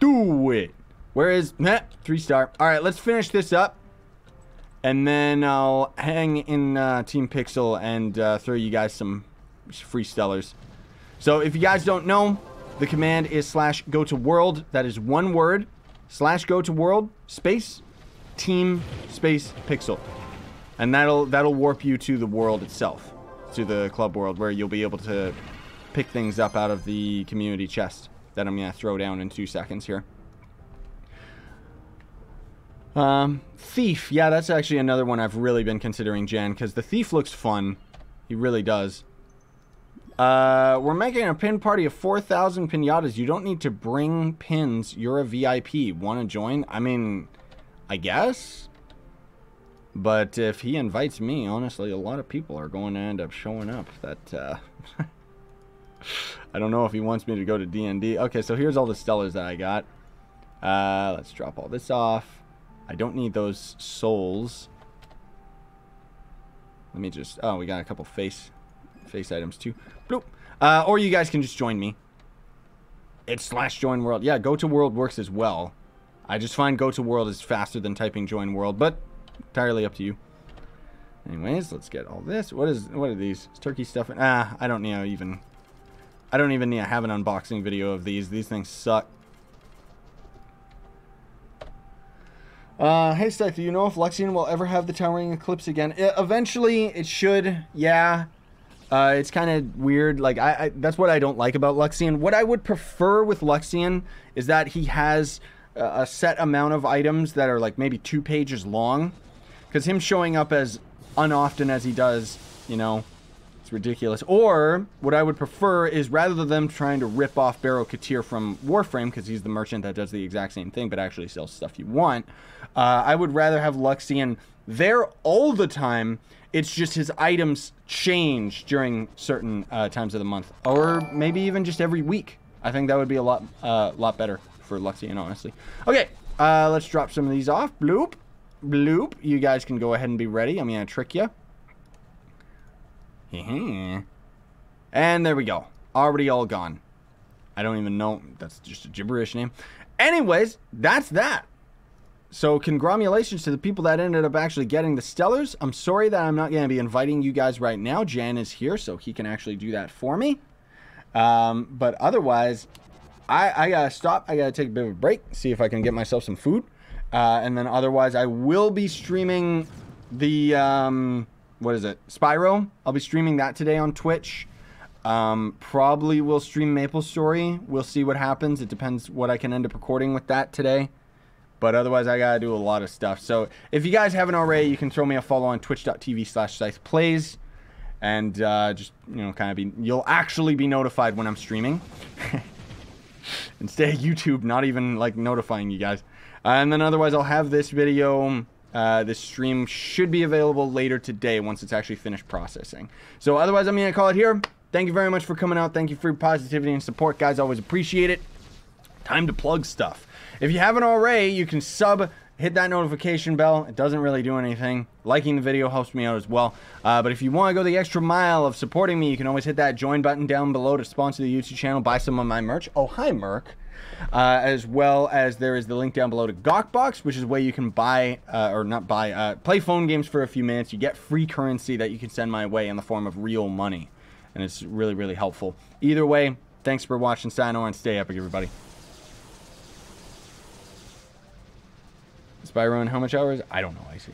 Do it. Where is... 3-star. Alright, let's finish this up. And then I'll hang in Team Pixel and throw you guys some free stellars. So if you guys don't know, the command is /go to world. That is one word. /go to world space team space pixel. And that'll warp you to the world itself, to the club world, where you'll be able to pick things up out of the community chest that I'm gonna throw down in 2 seconds here. Thief. Yeah, that's actually another one I've really been considering, Jen, because the Thief looks fun. He really does. We're making a pin party of 4,000 pinatas. You don't need to bring pins. You're a VIP. Want to join? I mean, I guess. But if he invites me, honestly, a lot of people are going to end up showing up. That, I don't know if he wants me to go to D&D. Okay, so here's all the stellars that I got. Let's drop all this off. I don't need those souls. Let me just... Oh, we got a couple face items too. Bloop. Or you guys can just join me. It's /join world. Yeah, go to world works as well. I just find go to world is faster than typing join world, but entirely up to you. Anyways, let's get all this. What are these? Is turkey stuff? I don't need to even... I don't even need to have an unboxing video of these. These things suck. Hey Scythe, do you know if Luxian will ever have the towering eclipse again? Eventually, it should, yeah. It's kind of weird. Like, that's what I don't like about Luxian. What I would prefer with Luxian is that he has a set amount of items that are like maybe 2 pages long. Because him showing up as unoften as he does, you know, it's ridiculous. Or, what I would prefer is rather than them trying to rip off Barrow Katir from Warframe, because he's the merchant that does the exact same thing, but actually sells stuff you want, I would rather have Luxian there all the time. It's just his items change during certain times of the month. Or maybe even just every week. I think that would be a lot better for Luxian, honestly. Okay, let's drop some of these off. Bloop. Bloop. You guys can go ahead and be ready. I'm going to trick you. And there we go. Already all gone. I don't even know. That's just a gibberish name. Anyways, that's that. So congratulations to the people that ended up actually getting the Stellars. I'm sorry that I'm not going to be inviting you guys right now. Jan is here, so he can actually do that for me. But otherwise, I got to stop. I got to take a bit of a break, see if I can get myself some food. And then otherwise, I will be streaming the, what is it, Spyro. I'll be streaming that today on Twitch. Probably will stream MapleStory. We'll see what happens. It depends what I can end up recording with that today. But otherwise, I got to do a lot of stuff. So if you guys haven't already, you can throw me a follow on twitch.tv/ScythePlays. And just, you know, kind of be, you'll actually be notified when I'm streaming. Instead of YouTube not even, like, notifying you guys. And then otherwise, I'll have this video, this stream should be available later today once it's actually finished processing. So otherwise, I'm going to call it here. Thank you very much for coming out. Thank you for your positivity and support, guys. Always appreciate it. Time to plug stuff. If you haven't already, you can sub, hit that notification bell. It doesn't really do anything. Liking the video helps me out as well. But if you want to go the extra mile of supporting me, you can always hit that join button down below to sponsor the YouTube channel, buy some of my merch. Oh, hi, Merc. As well as there is the link down below to Gawkbox, which is where you can buy, or not buy, play phone games for a few minutes. You get free currency that you can send my way in the form of real money. And it's really, really helpful. Either way, thanks for watching, Sino, and stay epic, everybody. Spyro in how much hours? I don't know, I see.